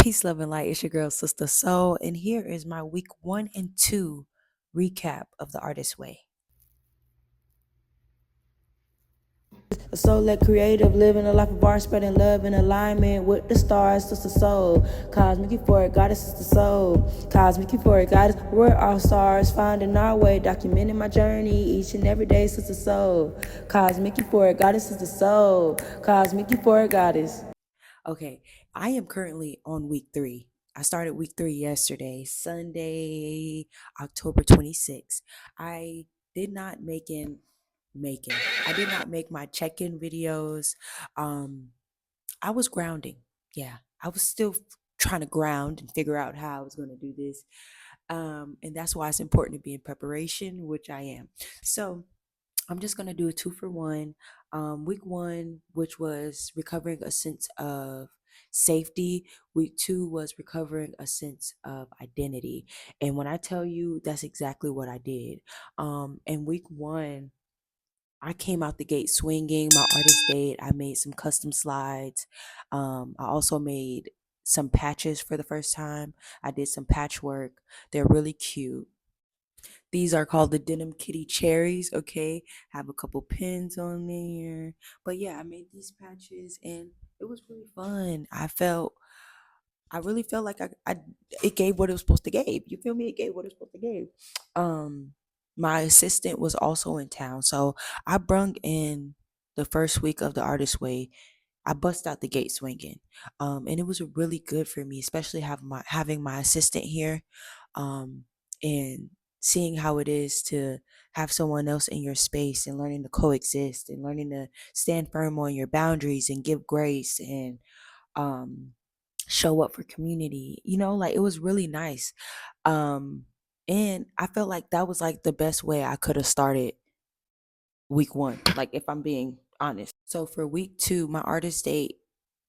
Peace, love, and light. It's your girl, Sista Soull, and here is my week 1 and 2 recap of the Artist Way. A soul-led creative, living a life of art, spreading love in alignment with the stars. Sista Soull, cosmic euphoric goddess, Sista Soull, cosmic euphoric goddess. We're all stars, finding our way, documenting my journey each and every day. Sista Soull, cosmic euphoric goddess, Sista Soull, cosmic euphoric goddess. Okay, I am currently on week 3. I started week 3 yesterday, Sunday, October 26th. I did not making. I did not make my check-in videos. I was grounding. Yeah, I was still trying to ground and figure out how I was going to do this. And that's why it's important to be in preparation, which I am. So I'm just going to do a 2-for-1. Week 1, which was recovering a sense of safety. Week 2 was recovering a sense of identity. And when I tell you, that's exactly what I did. In week 1, I came out the gate swinging. My artist date, I made some custom slides. I also made some patches for the first time. I did some patchwork. They're really cute. These are called the Denim Kitty Cherries, okay? Have a couple pins on there. But yeah, I made these patches and it was really fun. I really felt like it gave what it was supposed to give. You feel me? It gave what it was supposed to give. Um my assistant was also in town. So I brung in the first week of the Artist Way. I bust out the gate swinging. And it was really good for me, especially having my assistant here. And seeing how it is to have someone else in your space and learning to coexist and learning to stand firm on your boundaries and give grace and um show up for community. Like it was really nice. And I felt like that was like the best way I could have started week 1, like if I'm being honest. So for week 2, my artist date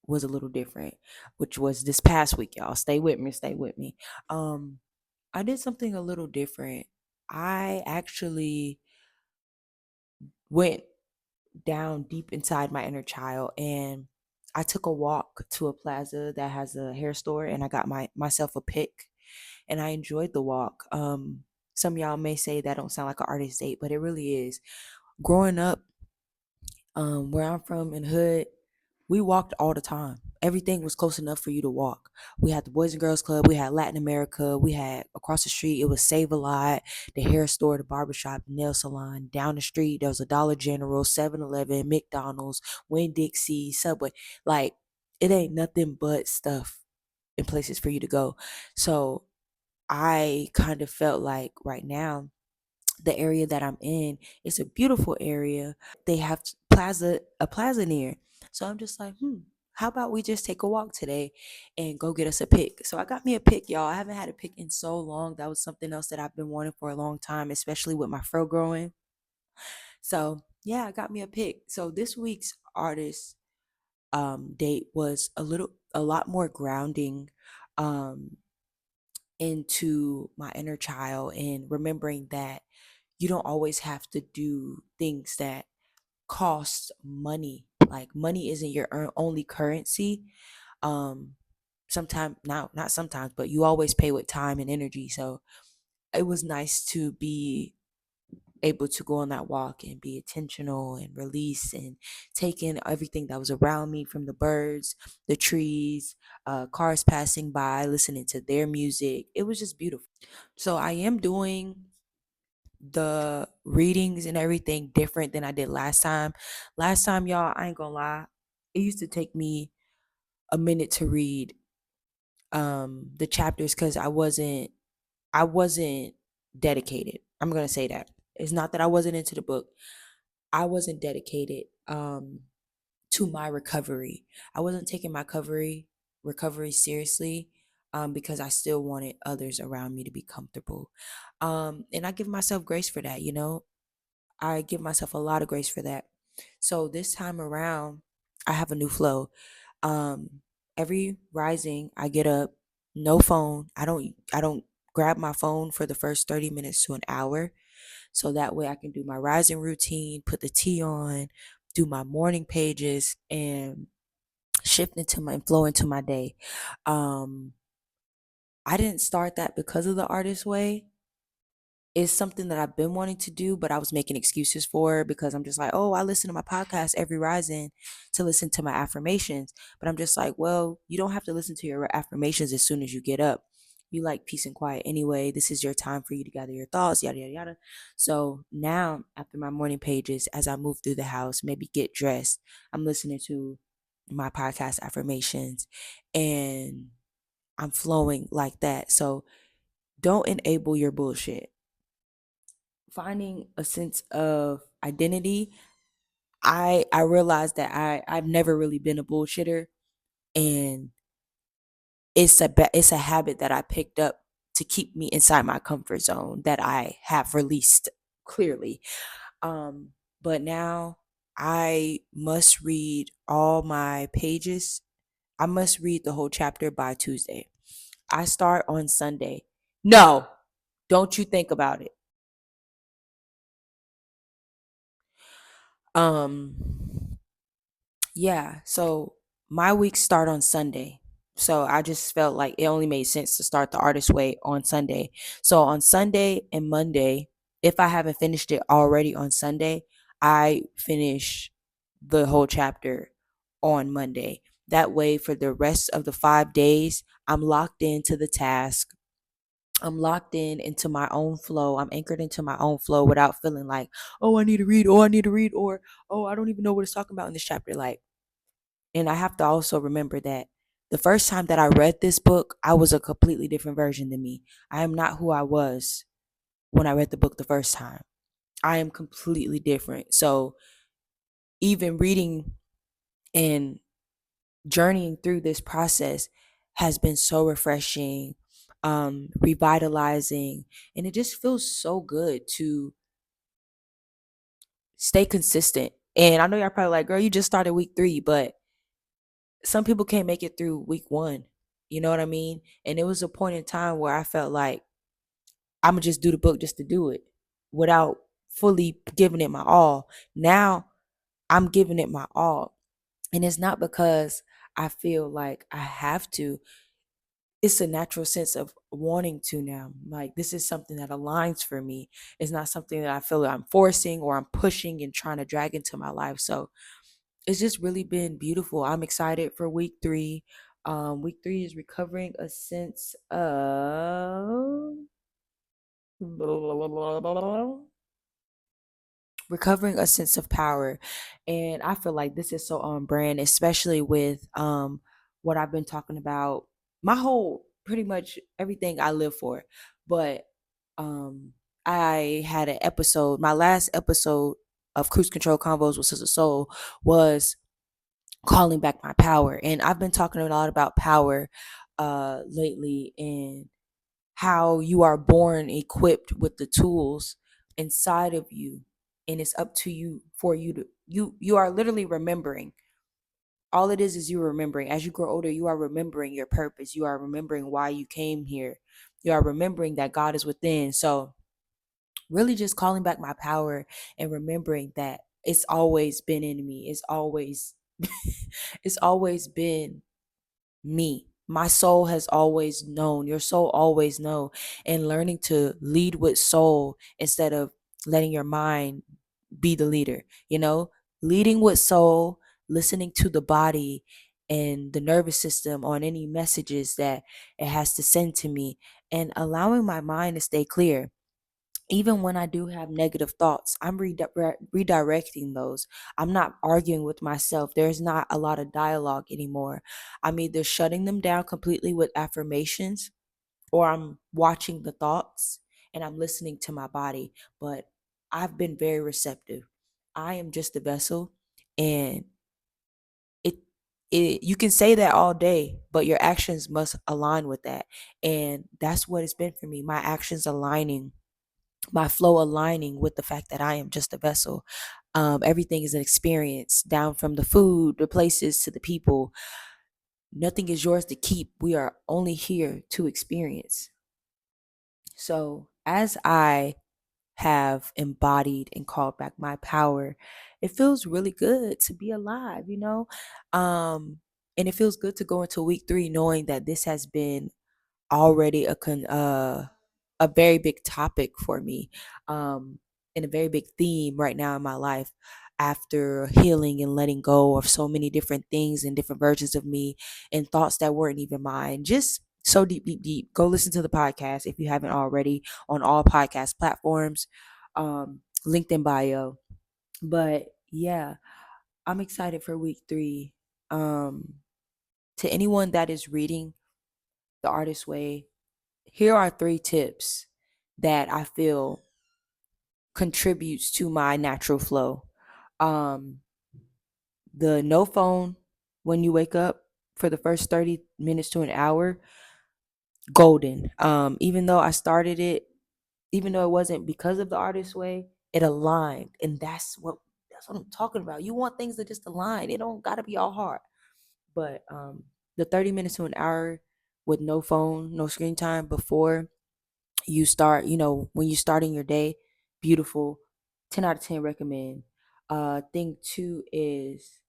was a little different, which was this past week, y'all. Stay with me, stay with me. Um I did something a little different. I actually went down deep inside my inner child and I took a walk to a plaza that has a hair store and I got myself a pick and I enjoyed the walk. Some of y'all may say that don't sound like an artist date, but it really is. Growing up, where I'm from in hood, we walked all the time. Everything was close enough for you to walk. We had the Boys and Girls Club, we had Latin America, we had across the street, it was Save a Lot, the hair store, the barbershop, the nail salon. Down the street, there was a Dollar General, 7-Eleven, McDonald's, Winn-Dixie, Subway. Like, it ain't nothing but stuff and places for you to go. So I kind of felt like right now, the area that I'm in, it's a beautiful area. They have a plaza near. So I'm just like, how about we just take a walk today and go get us a pick? So I got me a pick, y'all. I haven't had a pick in so long. That was something else that I've been wanting for a long time, especially with my fro growing. So yeah, I got me a pick. So this week's artist date was a lot more grounding um into my inner child and remembering that you don't always have to do things that cost money. Like money isn't your only currency. Sometimes, not sometimes, but you always pay with time and energy. So it was nice to be able to go on that walk and be intentional and release and take in everything that was around me, from the birds, the trees, cars passing by, listening to their music. It was just beautiful. So I am doing the readings and everything different than I did last time. Last time, y'all, I ain't gonna lie, it used to take me a minute to read the chapters because I wasn't dedicated. I'm gonna say that. It's not that I wasn't into the book. I wasn't dedicated to my recovery. I wasn't taking my recovery seriously because I still wanted others around me to be comfortable. And I give myself grace for that, I give myself a lot of grace for that. So this time around, I have a new flow. Um, every rising, I get up, no phone. I don't grab my phone for the first 30 minutes to an hour. So that way I can do my rising routine, put the tea on, do my morning pages, and shift into my flow into my day. Um, I didn't start that because of the artist way. It's something that I've been wanting to do, but I was making excuses for because I'm just like, oh, I listen to my podcast every rising to listen to my affirmations. But I'm just like, well, you don't have to listen to your affirmations as soon as you get up. You like peace and quiet anyway. This is your time for you to gather your thoughts, yada, yada, yada. So now, after my morning pages, as I move through the house, maybe get dressed, I'm listening to my podcast affirmations and I'm flowing like that. So don't enable your bullshit. Finding a sense of identity, I realized that I've never really been a bullshitter, and it's a habit that I picked up to keep me inside my comfort zone that I have released clearly. Um, but now I must read all my pages. I must read the whole chapter by Tuesday. I start on Sunday. No, don't you think about it. Um, Yeah, so my weeks start on Sunday. So I just felt like it only made sense to start the artist way on Sunday. So on Sunday and Monday, if I haven't finished it already on Sunday, I finish the whole chapter on Monday. That way, for the rest of the 5 days, I'm locked into the task. I'm locked in into my own flow. I'm anchored into my own flow without feeling like, oh, I need to read, or I need to read, or oh, I don't even know what it's talking about in this chapter. Like, and I have to also remember that the first time that I read this book, I was a completely different version than me. I am not who I was when I read the book the first time. I am completely different. So even reading and journeying through this process has been so refreshing, revitalizing, and it just feels so good to stay consistent. And I know y'all probably like, girl, you just started week 3, but some people can't make it through week 1. You know what I mean? And it was a point in time where I felt like I'm gonna just do the book just to do it without fully giving it my all. Now I'm giving it my all. And it's not because I feel like I have to. It's a natural sense of wanting to now. Like, this is something that aligns for me. It's not something that I feel that I'm forcing or I'm pushing and trying to drag into my life. So it's just really been beautiful. I'm excited for week 3. Week 3 is recovering a sense of recovering a sense of power, and I feel like this is so on brand, especially with what I've been talking about my whole pretty much everything I live for. But um I had an episode, my last episode of Cruise Control Convos with Sister Soul was calling back my power. And I've been talking a lot about power lately, and how you are born equipped with the tools inside of you, and it's up to you for you to you are literally remembering. All it is you remembering. As you grow older, you are remembering your purpose. You are remembering why you came here. You are remembering that God is within. So really just calling back my power and remembering that it's always been in me. It's always it's always been me. My soul has always known. Your soul always know. And learning to lead with soul instead of letting your mind be the leader, leading with soul, listening to the body and the nervous system on any messages that it has to send to me, and allowing my mind to stay clear. Even when I do have negative thoughts, I'm redirecting those. I'm not arguing with myself. There's not a lot of dialogue anymore. I'm either shutting them down completely with affirmations, or I'm watching the thoughts and I'm listening to my body. But I've been very receptive. I am just a vessel, and it you can say that all day, but your actions must align with that. And that's what it's been for me. My actions aligning, my flow aligning with the fact that I am just a vessel. Everything is an experience, down from the food, the places, to the people. Nothing is yours to keep. We are only here to experience. So as I have embodied and called back my power, it feels really good to be alive. And it feels good to go into week 3 knowing that this has been already a very big topic for me, um, and a very big theme right now in my life, after healing and letting go of so many different things and different versions of me and thoughts that weren't even mine. Just so deep, deep, deep. Go listen to the podcast if you haven't already, on all podcast platforms, linked in bio. But yeah, I'm excited for week 3. Um, to anyone that is reading The Artist Way, here are 3 tips that I feel contributes to my natural flow. Um, the no phone when you wake up for the first 30 minutes to an hour, golden. Even though I started it, even though it wasn't because of The Artist Way, it aligned. And that's what I'm talking about. You want things to just align. It don't gotta be all hard. But the 30 minutes to an hour with no phone, no screen time before you start, when you starting your day, beautiful. 10 out of 10 recommend. Thing 2 is,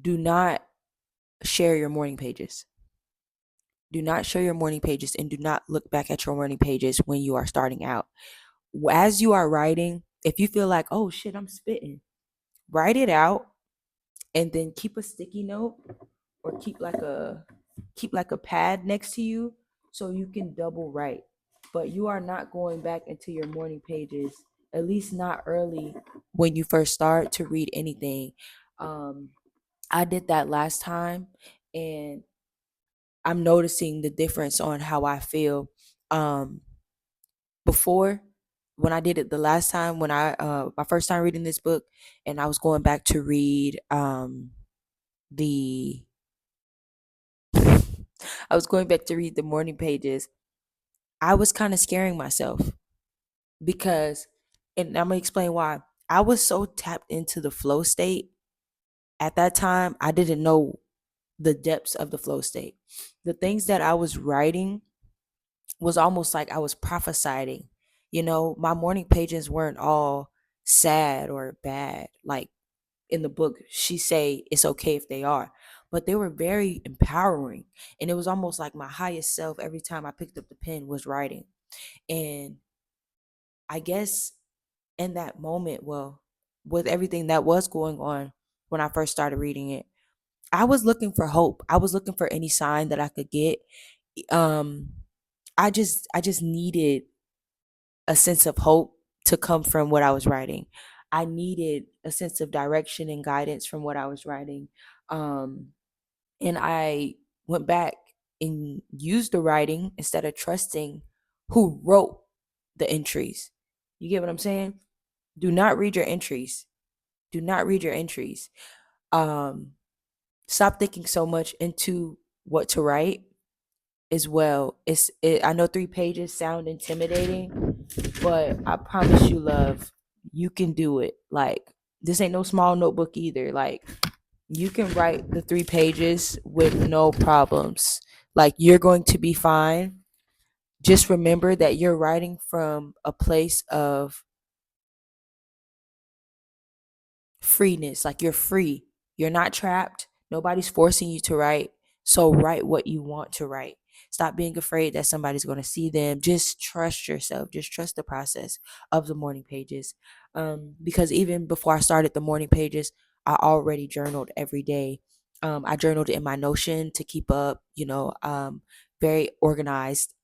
do not share your morning pages. Do not share your morning pages, and do not look back at your morning pages when you are starting out. As you are writing, if you feel like, oh shit, I'm spitting, write it out, and then keep a sticky note, or keep like a pad next to you so you can double write. But you are not going back into your morning pages, at least not early when you first start to read anything. um I did that last time, and I'm noticing the difference on how I feel. Before, when I did it the last time, when I my first time reading this book, and I was going back to read the I was going back to read the morning pages, I was kind of scaring myself, because, and I'm gonna explain why. I was so tapped into the flow state at that time. I didn't know the depths of the flow state. The things that I was writing was almost like I was prophesying. My morning pages weren't all sad or bad. Like in the book, she say it's okay if they are, but they were very empowering. And it was almost like my highest self every time I picked up the pen was writing. And I guess in that moment, well, with everything that was going on when I first started reading it, I was looking for hope. I was looking for any sign that I could get. Um, I just needed a sense of hope to come from what I was writing. I needed a sense of direction and guidance from what I was writing. Um, and I went back and used the writing instead of trusting who wrote the entries. You get what I'm saying? Do not read your entries. Do not read your entries. Um, Stop thinking so much into what to write as well. I know 3 pages sound intimidating, but I promise you, love, you can do it. Like, this ain't no small notebook either. Like, you can write the 3 pages with no problems. Like, you're going to be fine. Just remember that you're writing from a place of freeness. Like, you're free. You're not trapped. Nobody's forcing you to write. So write what you want to write. Stop being afraid that somebody's going to see them. Just trust yourself. Just trust the process of the morning pages. Because even before I started the morning pages, I already journaled every day. I journaled in my Notion to keep up, very organized,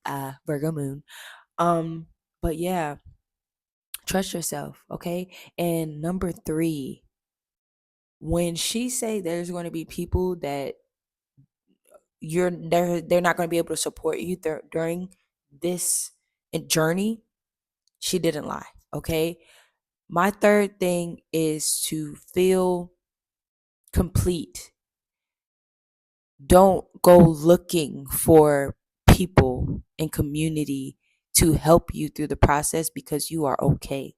Virgo moon. But yeah, trust yourself. Okay. And number 3, when she say there's going to be people that they're not going to be able to support you during this journey, she didn't lie. Okay. My third thing is to feel complete. Don't go looking for people and community to help you through the process, because you are okay.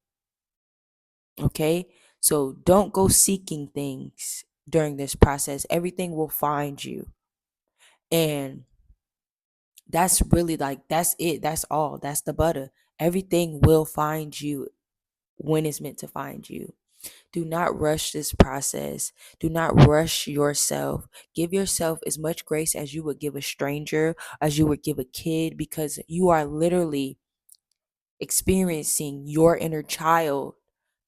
Okay. So don't go seeking things during this process. Everything will find you. And that's really, like, that's it. That's all. That's the butter. Everything will find you when it's meant to find you. Do not rush this process. Do not rush yourself. Give yourself as much grace as you would give a stranger, as you would give a kid, because you are literally experiencing your inner child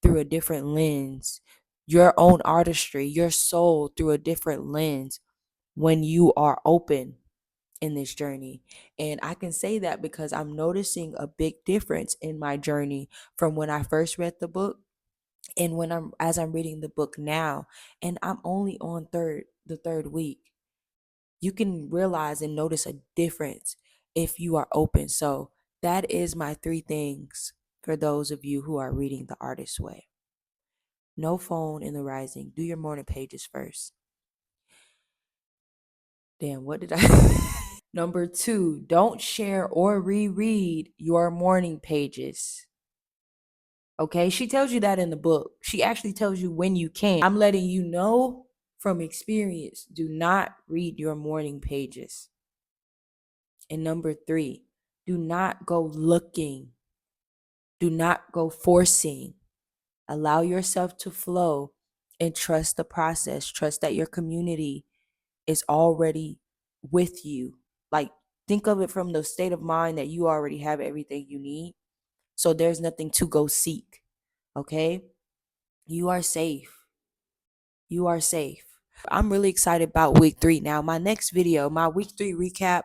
through a different lens, your own artistry, your soul through a different lens when you are open in this journey. And I can say that because I'm noticing a big difference in my journey from when I first read the book and when I'm reading the book now, and I'm only on the third week. You can realize and notice a difference if you are open. So that is my 3 things for those of you who are reading The Artist's Way. No phone in the rising. Do your morning pages first. Damn, what did I Number 2, don't share or reread your morning pages. Okay, she tells you that in the book. She actually tells you when you can. I'm letting you know from experience, do not read your morning pages. And number 3, do not go looking. Do not go forcing. Allow yourself to flow and trust the process. Trust that your community is already with you. Like, think of it from the state of mind that you already have everything you need. So there's nothing to go seek. Okay? You are safe. You are safe. I'm really excited about week 3 now. My next video, my week 3 recap,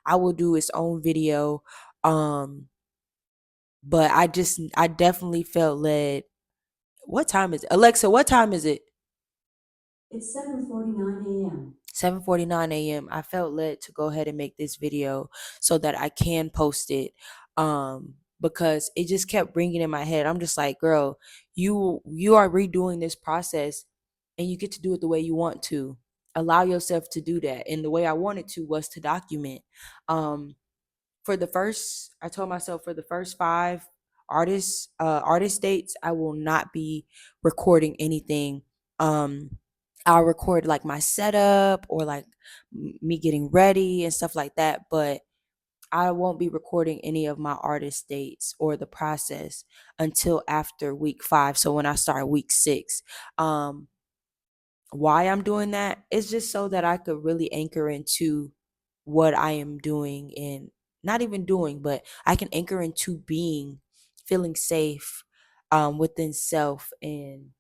I will do its own video. But I definitely felt led. What time is it? Alexa, what time is it? It's 7:49 a.m. 7:49 a.m. I felt led to go ahead and make this video so that I can post it. Because it just kept ringing in my head. I'm just like, girl, you are redoing this process and you get to do it the way you want to. Allow yourself to do that. And the way I wanted to was to document. I told myself for the first 5 artist dates, I will not be recording anything. I'll record like my setup or like me getting ready and stuff like that, but I won't be recording any of my artist dates or the process until after week 5. So when I start week 6, why I'm doing that is just so that I could really anchor into what I am doing, and not even doing, but I can anchor into being, feeling safe within self, and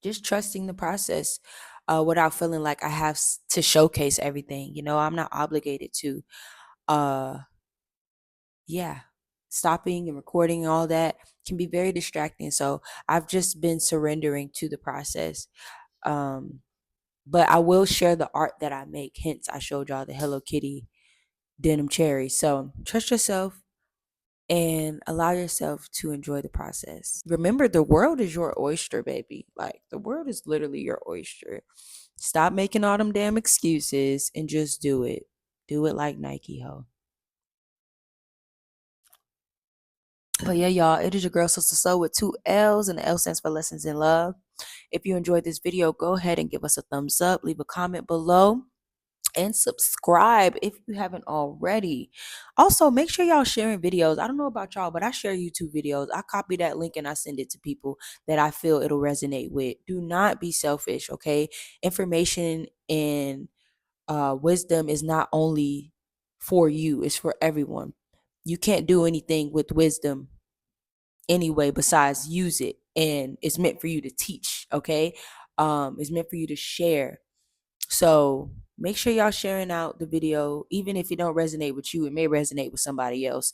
just trusting the process without feeling like I have to showcase everything. I'm not obligated to. Uh, yeah, stopping and recording and all that can be very distracting. So I've just been surrendering to the process. Um, but I will share the art that I make. Hence, I showed y'all the Hello Kitty denim cherry. So trust yourself and allow yourself to enjoy the process. Remember, the world is your oyster, baby. Like, the world is literally your oyster. Stop making all them damn excuses and just do it. Do it like Nike, ho. But yeah, y'all, it is your girl, Sista Soull, with 2 L's, and the L stands for Lessons in Love. If you enjoyed this video, go ahead and give us a thumbs up, leave a comment below, and subscribe if you haven't already. Also, make sure y'all sharing videos. I don't know about y'all, but I share YouTube videos. I copy that link and I send it to people that I feel it'll resonate with. Do not be selfish, okay? Information and wisdom is not only for you, it's for everyone. You can't do anything with wisdom anyway besides use it, and it's meant for you to teach, okay? It's meant for you to share. So make sure y'all sharing out the video. Even if it don't resonate with you, it may resonate with somebody else.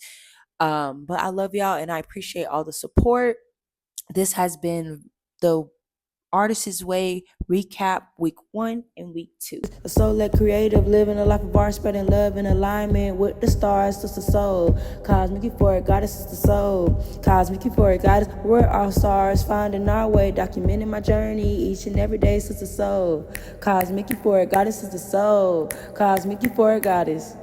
But I love y'all and I appreciate all the support. This has been the Artist's Way recap, week 1 and week 2. A soul-led creative, living a life of art, spreading love in alignment with the stars. Sista Soull, cosmic euphoric goddess, Sista Soull, cosmic euphoric goddess. We're all stars, finding our way, documenting my journey each and every day. Sista Soull, cosmic euphoric goddess, Sista Soull, cosmic euphoric goddess.